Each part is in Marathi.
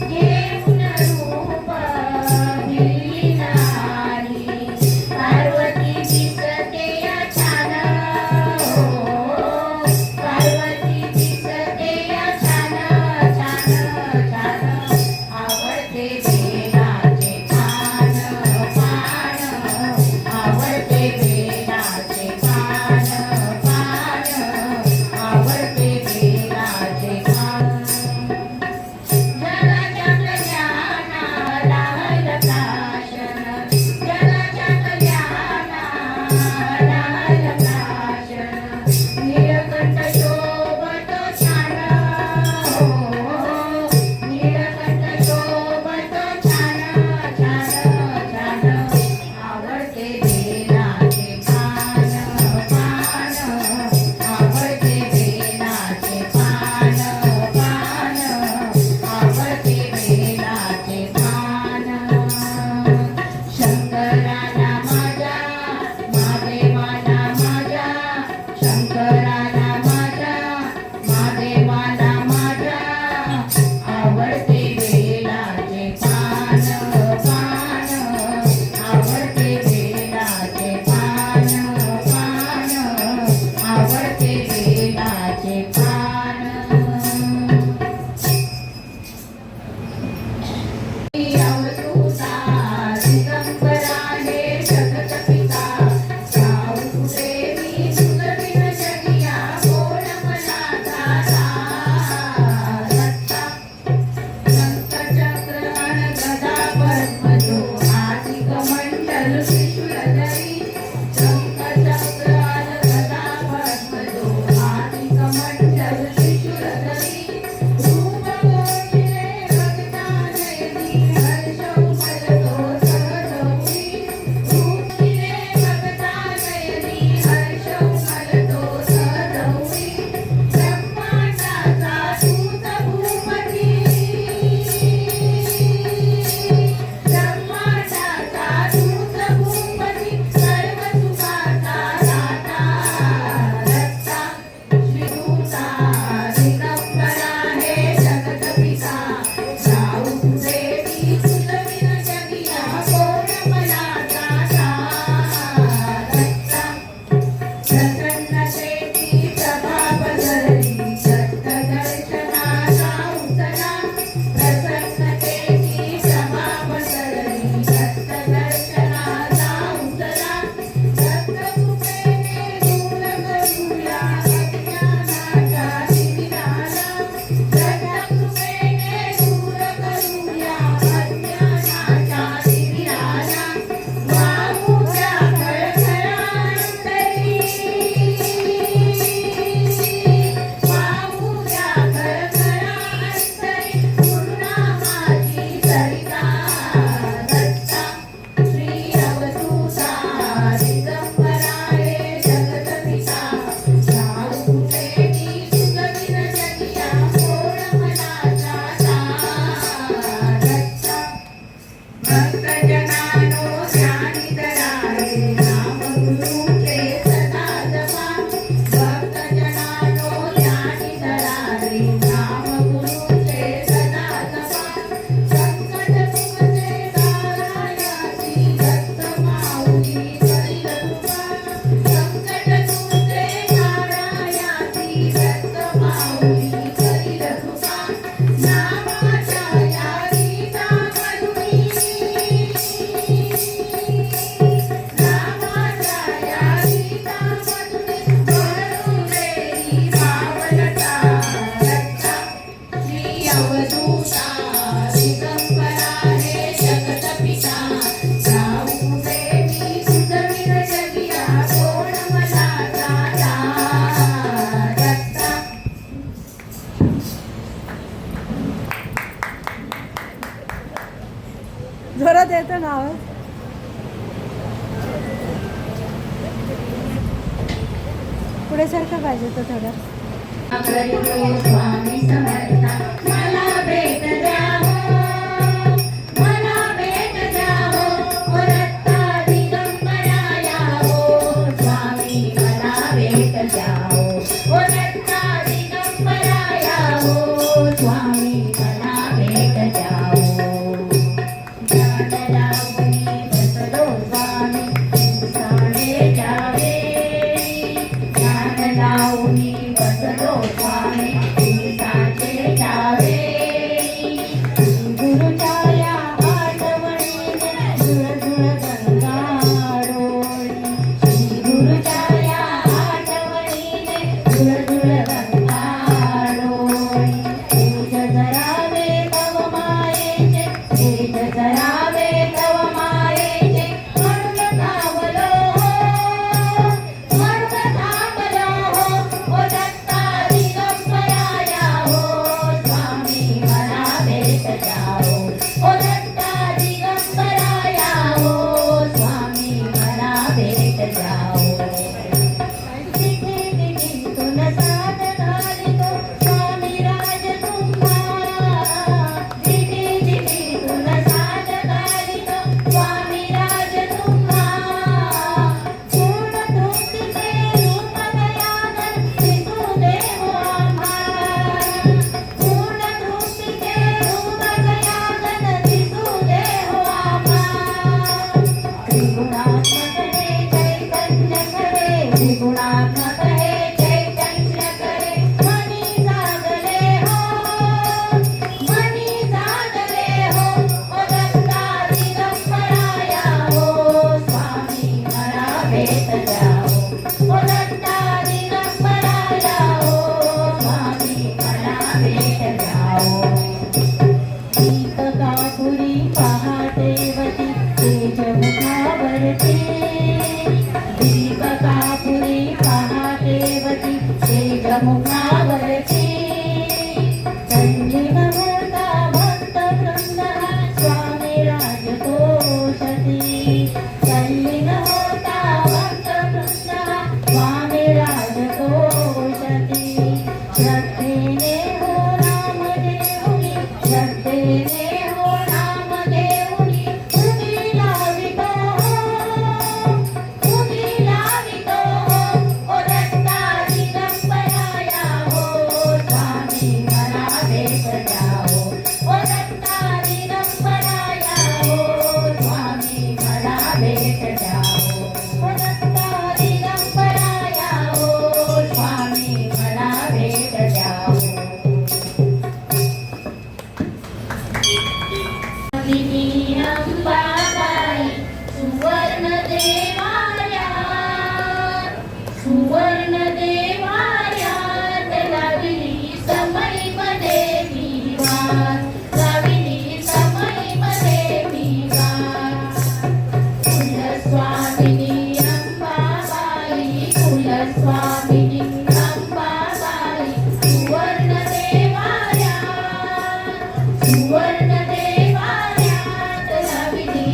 Yeah. जोरात येतो ना आवाज. पुढे सारखं पाहिजे तो थोडं. स्वामी समर्था मला भेट द्यावो, मला भेट द्यावो, रत्ता दिगंबरा यावो. स्वामी मला भेट द्यावो, रत्ता दिगंबरा यावो. स्वामी मला भेट द्यावो. ज्ञान लावणी बसलो स्वामी साडे जावे. ज्ञान लावणी बसलो स्वामी साचे जावे. गुरुच्या आठवणीने झुळ झुळ गंगा डोळी. गुरुच्या आठवणीने झुळ झुळ गंगा डोळी. तेज धरावे तव मायेचे, तेज धरावे तव मायेचे. म्हणून थांबलो हो, म्हणून थांबलो हो, ओ दत्ता दिगंबरा यावो. स्वामी मला भेट द्यावो, ओ दत्ता दिगंबरा यावो. स्वामी मला भेट द्यावो. तिथे तिथून साथ घालितो स्वामी राज तुम्हा. तिथे तिथून साथ घालितो स्वामी राज तुम्हा. पूर्ण धोतीचे रूप दयाघन दिसू देव आम्हा. पूर्ण धोतीचे रूप दयाघन दिसू देव आम्हा. त्रिगुणात्मक हे चैतन्य खरे, त्रिगुणात्मक हे चैतन्य खरे. मनी जागले हो, मनी जागले हो, ओ दत्ता दिगंबरा यावो. स्वामी मला भेट द्यावो, ओ दत्ता दिगंबरा यावो. स्वामी मला भेट द्यावो. दीपकापुरी पहाटेवती तेज मुखावरती. दीपकापुरी पहाटेवती तेज मुखावरती. तल्लीन होता भक्तवृंद स्वामी राजतोषती. तल्लीन होता भक्तवृंद स्वामी राजतोषती. श्रद्धेने हो नाम देऊनी, श्रद्धेने हो नाम देऊनी. उभी लावितो हो, उभी लावितो हो, ओ दत्ता दिगंबरा यावो. स्वामी मला भेट द्यावो, ओ दत्ता दिगंबरा यावो. स्वामी मला भेट द्यावो, ओ दत्ता दिगंबरा यावो. स्वामी मला भेट द्यावो. अंबाबाई सुवर्ण देवाऱ्या, सुवर्ण देवाऱ्यात लाविली समईमध्ये विवाद, लाविली समईमध्ये विवाद. कुलस्वामिनी अंबाबाई, कुलस्वामिनी अंबाबाई. सुवर्ण देवाऱ्यात, सुवर्ण देवाऱ्यात लाविली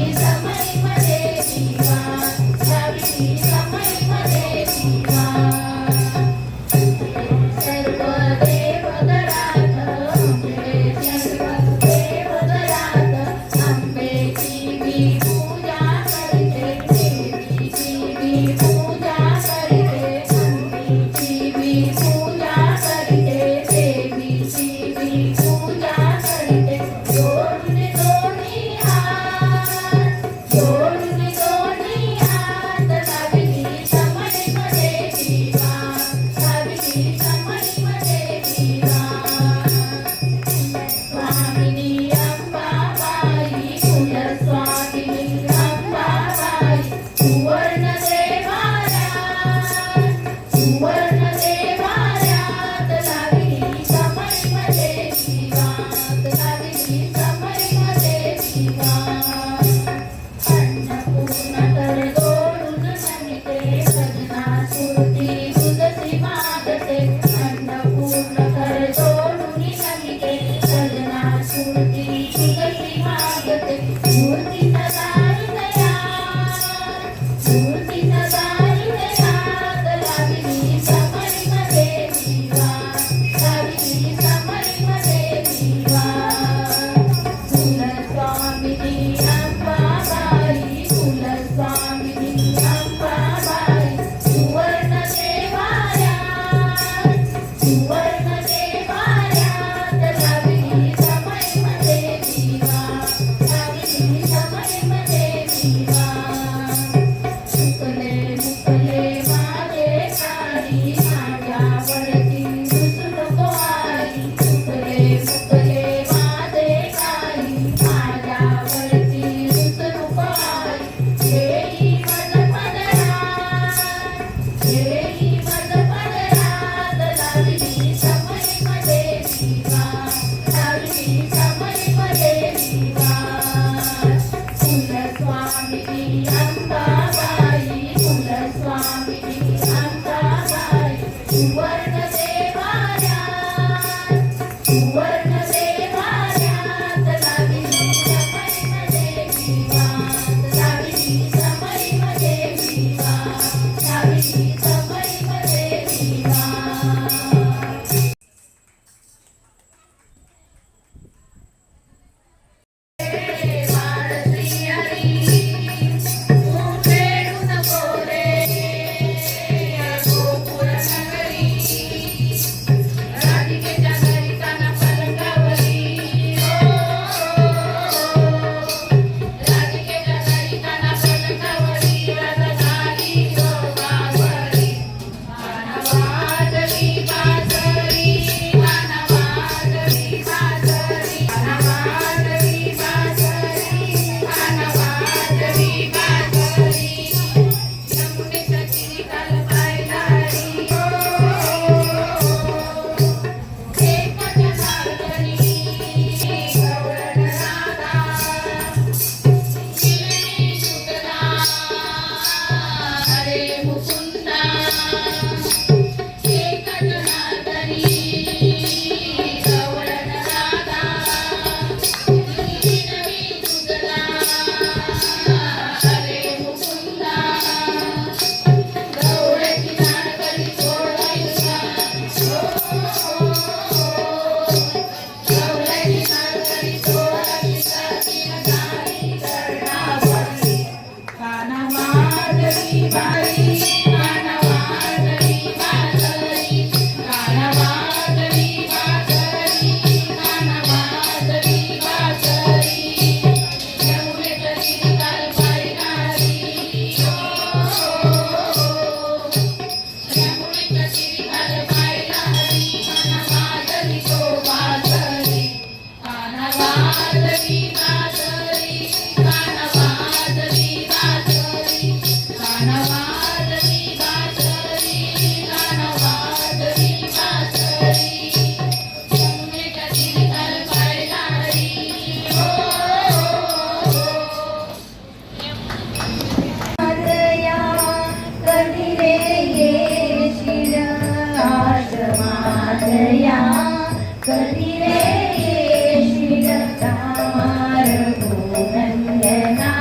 कधी रे येशील रामा रघुनंदना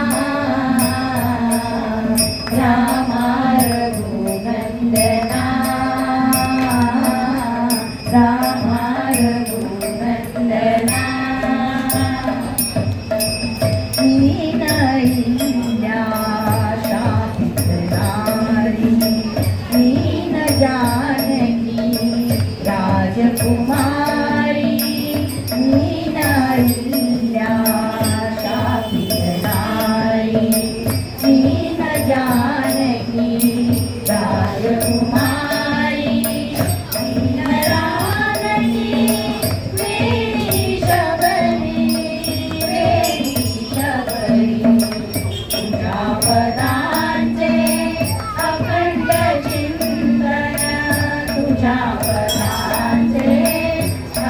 रामा रघुनंदना रामा रघुनंदना मीनईल्या शापितनारी मीन जानकी राजकुमारी मीनईल्या शापितनारी मीन जानकी राजकुमारी मीन रानकी मेरी शबरी तुझ्या पदांचे अखंड चिंतन तुझ्या पदांचे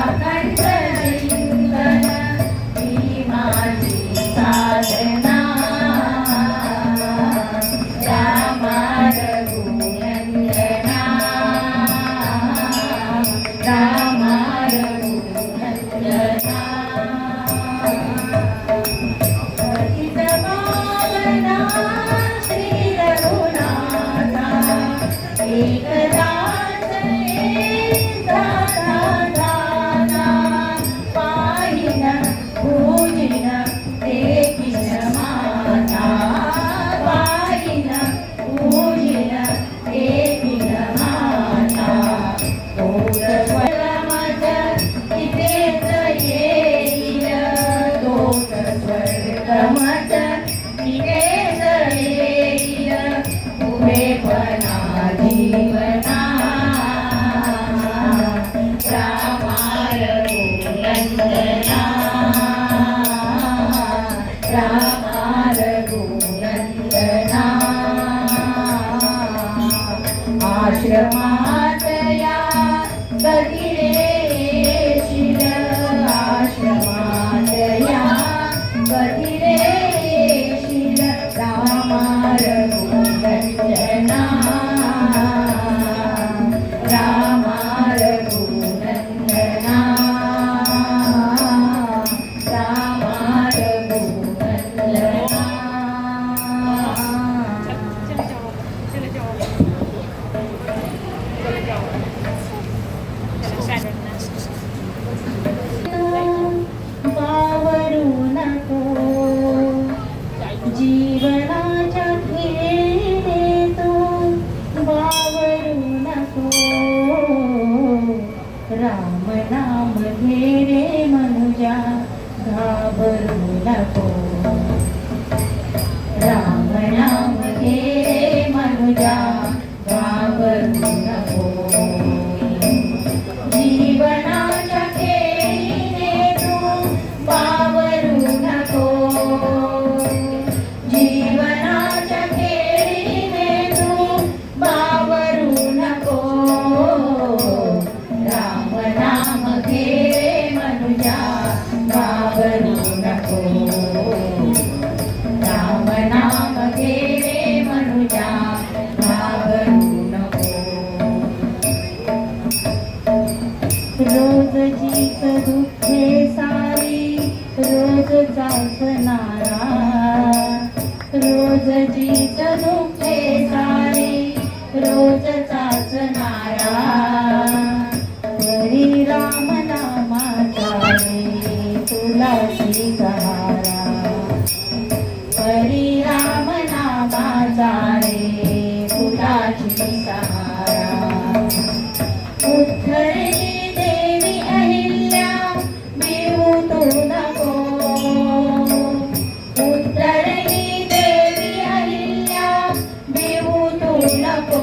अखंड चिंतन ही माझी साधना रामा रघुनंदना रामा रघुनंदना श्री रघुनाथा एकदा पाहिन पूजिन देखील माता पाहिन पूजिन देखील माता तोच स्वर्गमत तिथेच येईल तोच स्वर्गमत तिथेच येईल उभेपणा जीवना रामा रघुनंदना रामा रघुनंदना आश्रमात या कधी रे येशील आश्रमात या कधी रे येशील रामा रघुनंदना रामा रघुनंदना रामा रघुनंदना बावरू नको जीवनाच्या खेळी तो बावरू नको राम नाम घे रे मनुजा घाबरू नको राम नाम घे रे मनुजा घाबरू नको जीवनाच्या खेळीने तू बावरू नको जीवनाच्या खेळीने तू बावरू नको राम नाम घे रे मनुजा घाबरू नको राम नाम घे रे मनुजा घाबरू नको रोजचीच दुःखे सारी रोज चाचणारा रोजचीच दुःखे सारी रोज चाचणारा हरी राम नामाचा रे तुला स्वीकारा हरी राम नामाचा रे तुलाची सहारा उद्धरणी देवी अहिल्या बिहू तू नको उद्धरणी देवी अहिल्या बिहू तू नको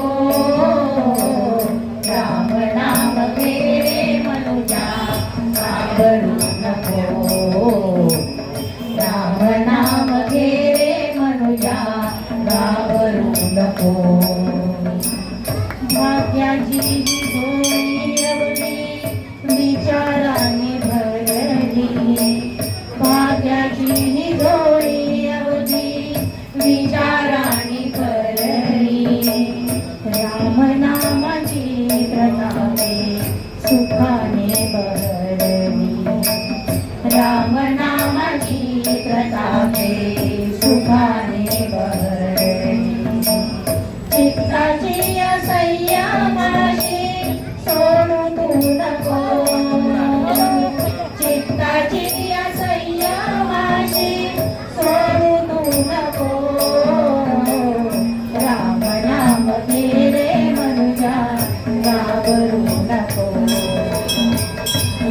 त्याची ही जोडी अवधी विचाराणी करणी राम नामाची प्रतापे सुखाने बहरली राम नामाची प्रतापे सुखाने बहरली चित्ताची संयमाशी सोडू तू नको चित्ताची संयमाशी सोडू तू नको राम नाम घे रे मनुजा घाबरू नको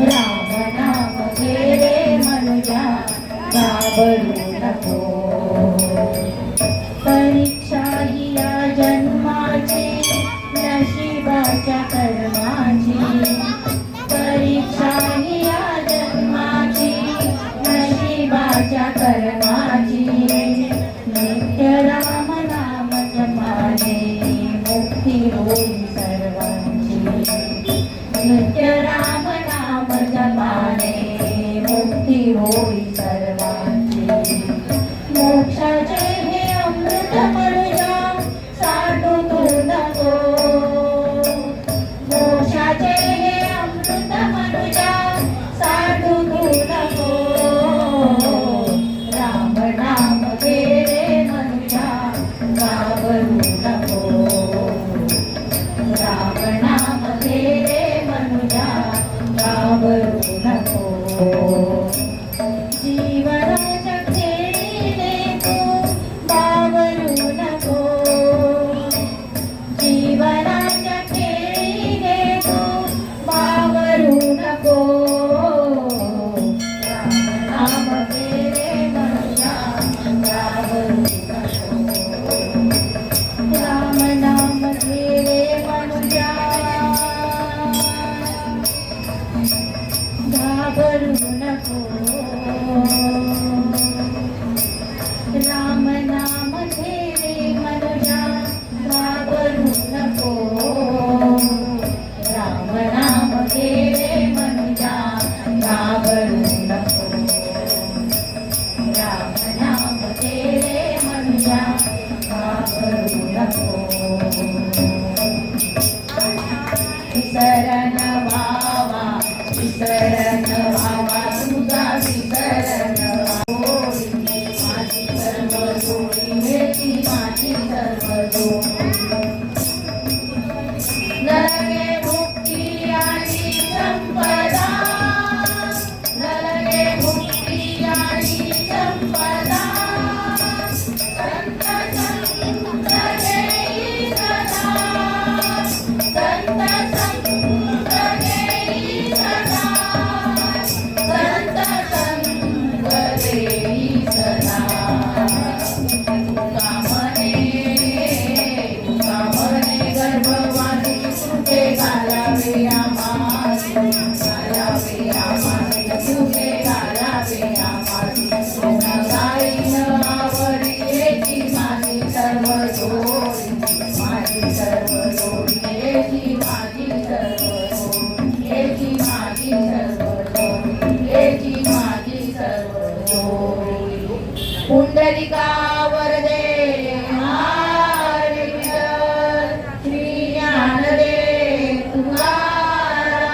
राम नाम घे रे मनुजा घाबरू नको परीक्षा ही या जन्माची नशिबाच्या कर्माची परीक्षा ही या जन्माची नशिबाच्या कर्माची नित्य राम नाम जपाने मुक्ती होई सर्वांची नित्य राम नाम जपाने मुक्ती होई सर्वांची मोक्षाचे हे अमृत मनुजा साठू तू नको मोक्षाचे हे अमृत मनुजा साठू तू नको राम नाम घे रे मनुजा घाबरू नको राम नाम घे रे मनुजा घाबरू नको जीवनाच्या खेळीने तू बावरू नको जीवनाच्या खेळीने तू बावरू नको राम नाम घे रे मनुजा घाबरू नको राम नाम घे रे मनुजा घाबरू नको राम नाम घे रे मनुजा घाबरू नको राम नाम घे रे मनुजा घाबरू नको राम नाम घे रे मनुजा घाबरू नको विसरण व्हावा तुझा विसरण माझी सर्व जोडी हेची माझी सर्व जोडी नरके मुक्ती आणि संपदा नरके मुक्ती आणि संपदा संत संत देई सदा संत संत देई सदा संत संत देई सदा कामने गर्भवासी सुखे घालावे आम्हासी घालावे आम्हासी सुखे घालावे आम्हासी सोनं गाईन आवडी हेची माझी सर्व जोडी माझी सर्व जोडी हेची माझी सर्व जोडी हेची माझी सर्व जोडी हेची माझी सर्व जोडी पुंडलिका वरदे हरे विठ्ठल श्री ज्ञानदेव तुकाराम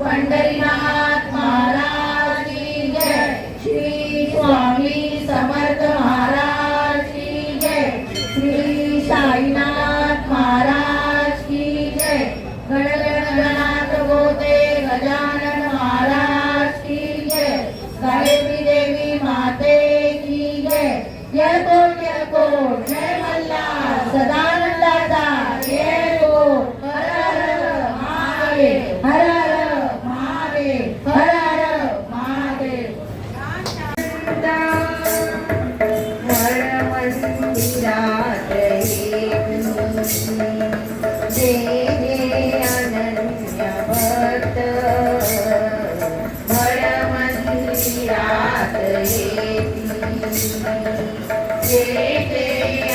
पंढरीनाथ महाराज की जय श्री स्वामी समर्थ महाराज की जय श्री साईनाथ महाराज की जय गणगण गणात गोते गजानन महाराज की जय गायत्री देवी माते की जय जय मल्हार सदानंदाचा जय बोल हर हर महादेव हर हर महादेव मंदिरात अनन्य भक्त मंदिरात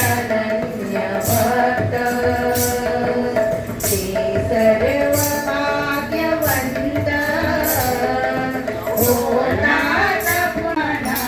अनन्य भक्त ते सर्व भाग्यवंत होतात पुन्हा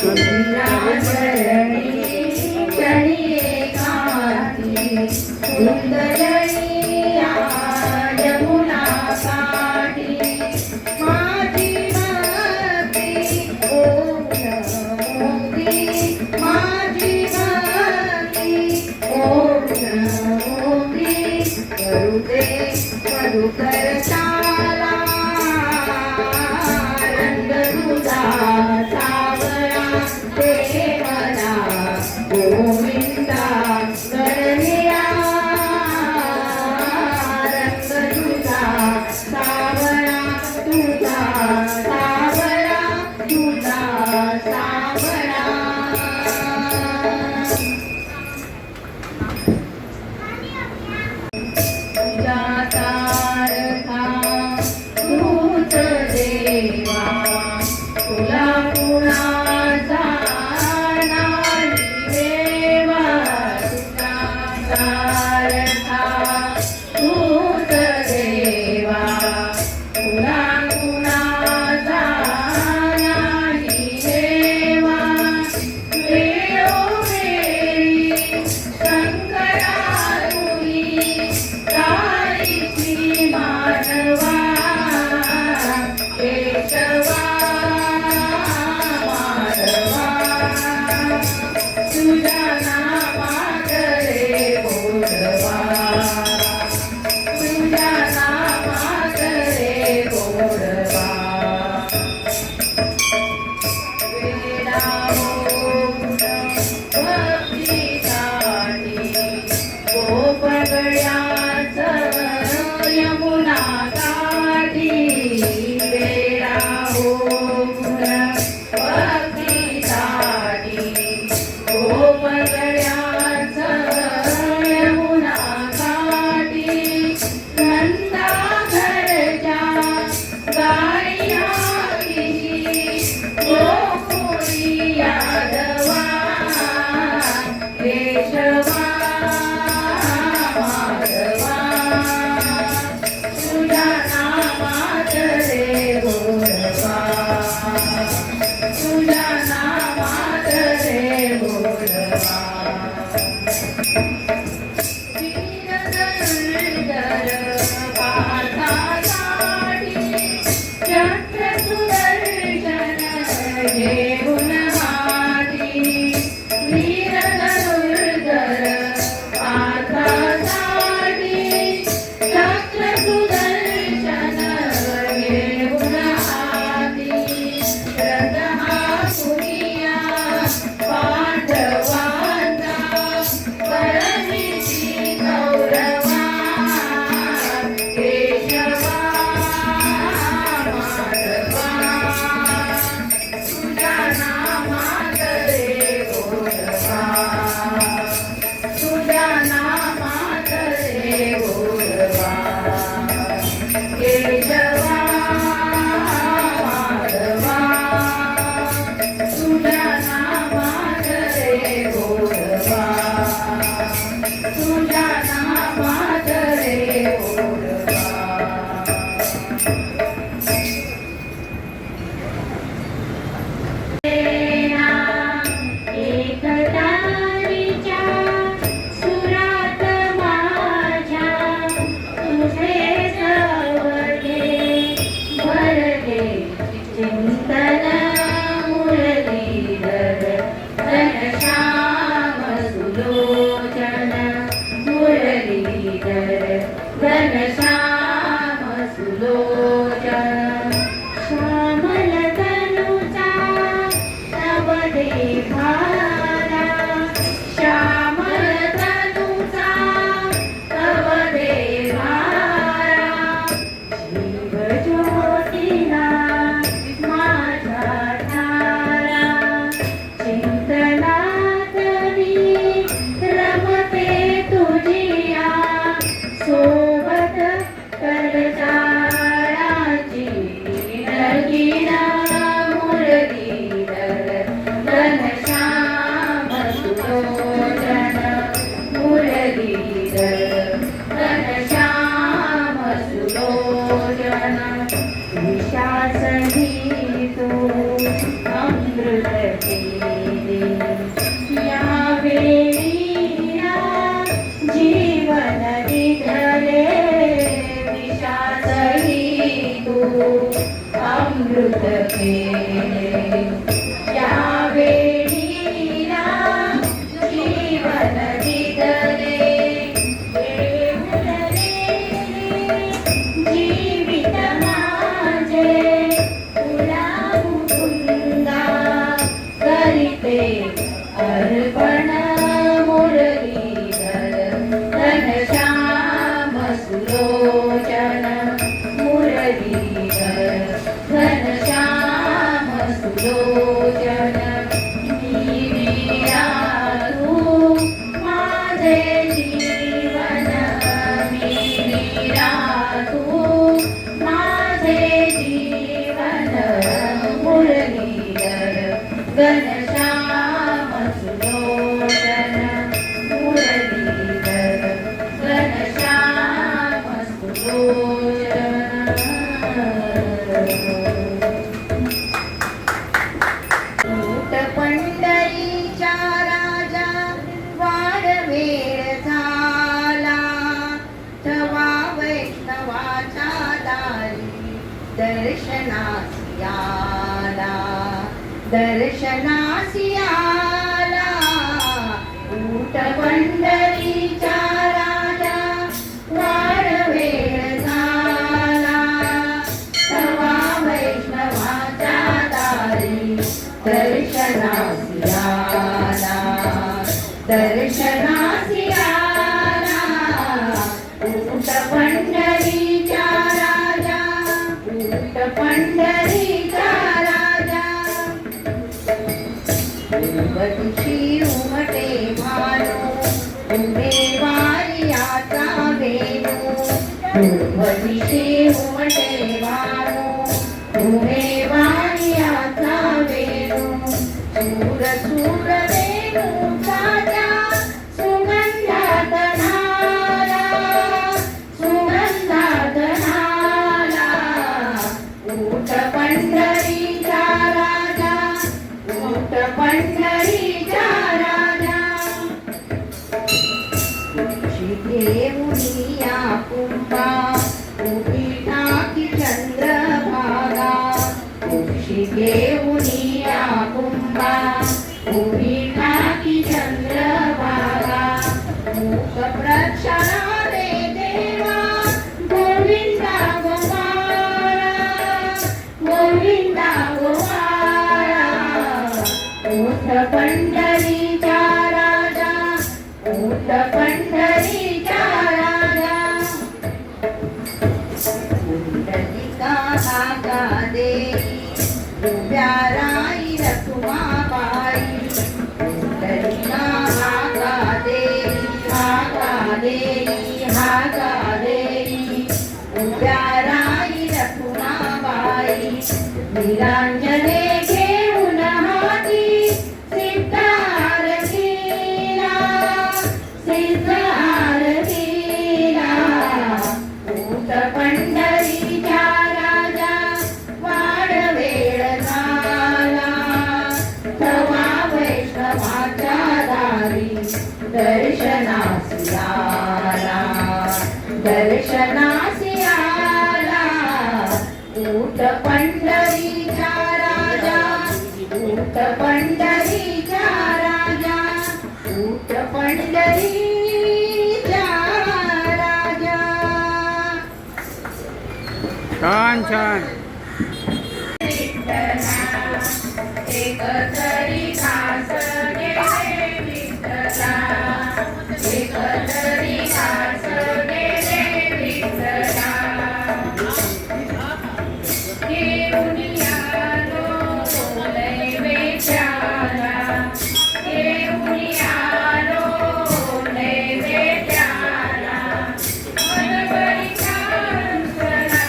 तुला चरणी क्षणी एकांती सुंदरई यमुना काठी माझी भक्ती ओम नमोती माझी भक्ती ओम नमोती करुते मधुकर ताला रंग तुझा सावळा ते मला गोविंदा गणनिया रंग तुझा सावळा तुझा सावळा तुझा सावळा तुझा सारखा तूच देवा तुला कुणाचा नाही देवा तुझा सारखा तूच देवा तुला कुणाचा नाही देवा वेळोवेळी शंकरा तुझी तारीची मानवा केशवा माधवा तुझ्या नामात रे गोडवा तुझ्या नामात रे गोडवा यमुना काठी वेळा होऊन भक्तीसाठी गोपगड्याचं यमुना काठी नंदा घरच्या गाया गोकुळी यादवा केशवा माधवा तुझ्या नामात रे गोडवा तुझ्या नामात रे गोडवा वीरधनुर्धर पार्थासाठी चक्र सुदर्शन घेऊन हाती वीरधनुर्धर पार्थासाठी चक्र सुदर्शन घेऊन हाती रथ हा पुनिया पांडवांचा परमिती गौरवा केशवा माधवा तुझ्या नामात रे गोडवा तुझ्या नामात रे गोडवा केशवा माधवा तुझ्या नामात रे गोडवा तुझ्या नामात रे गोडवा एकतारीच्या सुरात माझ्या तुझे सवगे भरले चिंतन मुरलीधरा अमृत केले यावेळी राम जीवन दिदले देऊन रे जीवित माझे तुला मुकुंदा करीते अर्पण मुरलीधर घनश्याम सुलोचन मुरलीधर घनश्याम सुलोचन मीरा तू माझे जीवन मीरा तू माझे जीवन मुरलीधर घनश्याम सुलोचन मुरलीधर घनश्याम सुलोचन. ऊट पंढरीच्या राजा वाडवेळ झाला ठवा वैष्णवाच्या दारी दर्शनासी आला दर्शनासी आला ऊट पंढरीच्या राजा वाडवेळ झाला ठवा वैष्णवाच्या दारी दर्शनासी आला दर्शनासी आला ऊट पंढरीच्या राजा ऊट पंढरीच्या राजा पूर्वदिशी उमटे भानू उमेवारियाचा वेणू पूर्वदिशी उमटे भानू उमेवारियाचा वेणू सूर सूर वेणूचा सुगंधात नाला सुगंधात नाला ऊट पंढरीचा राजा ऊट पंढरीचा राजा घेऊनिया कुंभा उभी टाकी चंद्रभागा उशी घेऊनिया कुंभा उभी टाकी चंद्रभागा मूक प्रक्षाला रे देवा गोविंदा गोवाळा गोविंदा गोवाळा ऊट पंढरीचा राजा ऊट पंढरीचा राजा पुंडलिका हाका देई उभ्या राई रखुमाबाई पुंडलिका हाका देई उभ्या राई रखुमाबाई निरांजने घेऊन हाती सिद्ध आरतीला ऊट पंढरीचा राजा वाडवेळ झाला ठवा वैष्णवाच्या दारी दर्शनासी आला दर्शनासी आला ऊट पंढरीचा राजा ऊट पंढरीचा राजा ऊट पंढरीचा राजा. छान छान. एक तरी खास गेले विठ्ठला एक तरी खास गेले विठ्ठला घेऊन आलो नैवेद्याला घेऊन आलो नैवेद्याला मनबळी खासला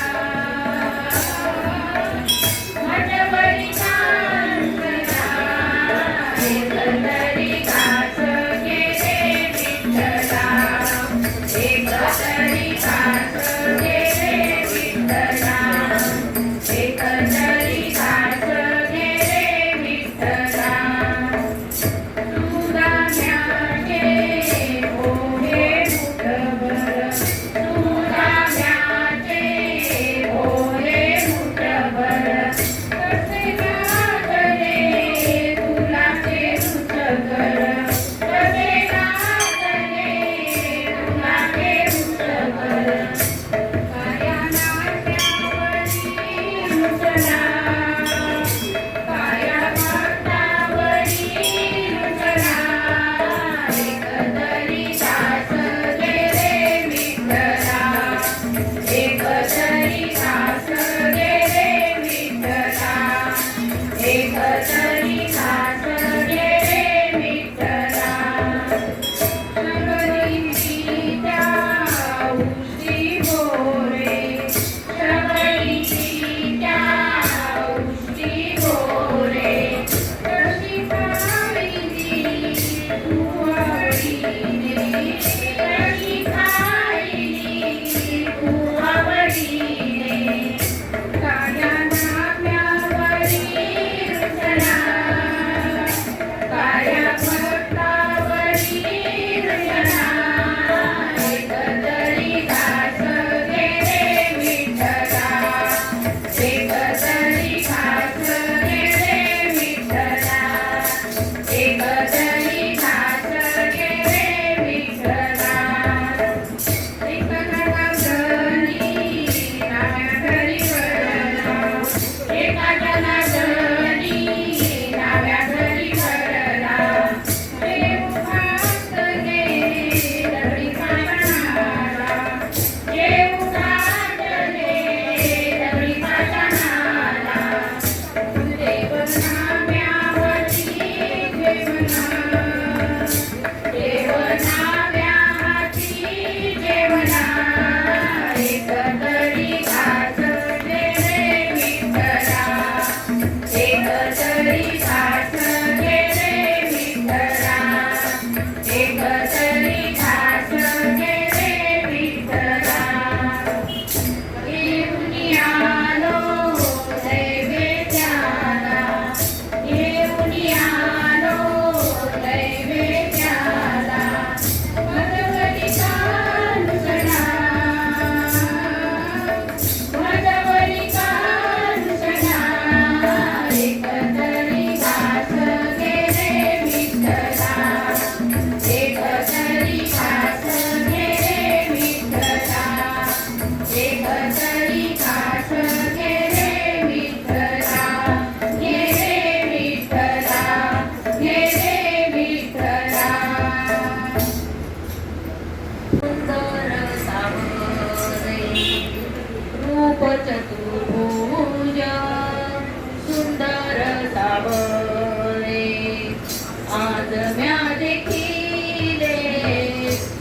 आज म्या देखिले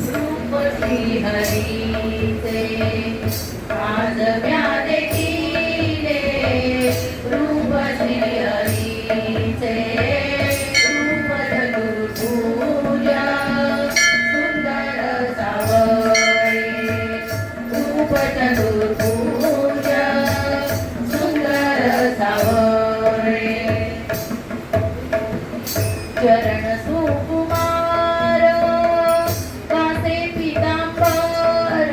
रूप श्रीहरीचे आज म्या देखिले रूप श्रीहरीचे रूप चतुर्भुजा सुंदर सावळे रूप चतुर्भुजा सुंदर सावळे चरण सुकुमार कासे पीतांबर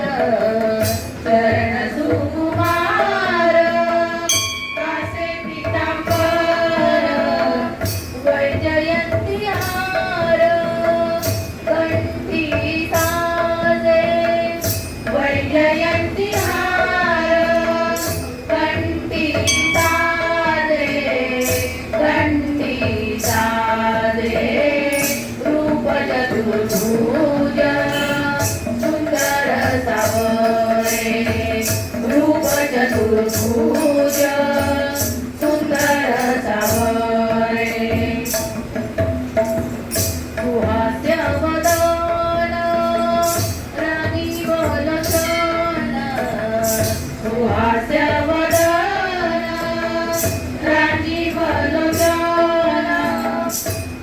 चरण सुकुमार कासे पीतांबर वैजयंती हार कंठी साजे वैजयंती हार कंठी साजे कंठी साजे रूप चतुर्भुजा सुंदर सावळे रूप चतुर्भुजा सुंदर सावळे सुहास्य वदन राजीवलोचन सुहास्य वदन राजीवलोचन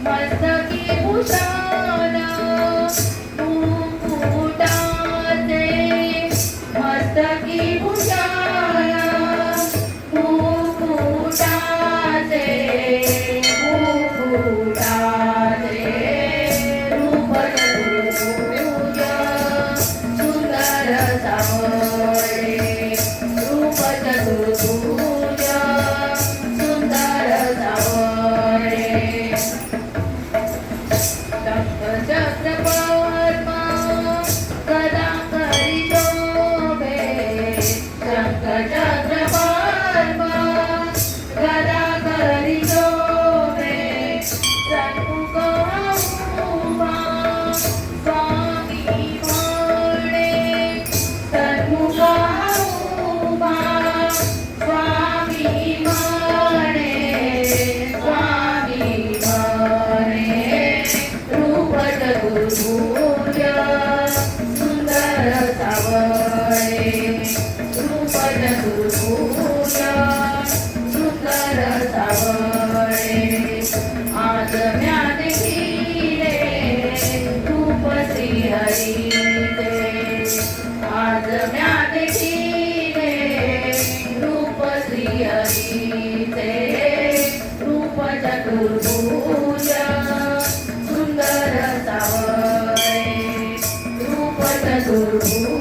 मस्तकी भूषण मुकुटाचे मस्तकी भूषण मुकुटाचे मुकुटाचे रूप चतुर्भुजा सुंदर सावळे रूप चतुर्भुजा सुंदर सावळे चक्र पद्मा कदा करी शोभे चक्र पद्मा कदा करी शोभे सन्मुख उभा स्वामी म्हणे सन्मुख उभा स्वामी म्हणे स्वामी म्हणे रूप चतुर्भुजा सुंदर सावळे रूप चतुर्भुजा सुंदर सावळे आज म्या देखिले रूप श्रीहरीचे आज म्या देखिले रूप श्रीहरीचे रूप चतुर्भुजा सुंदर सावळे रूप चतुर्भुजा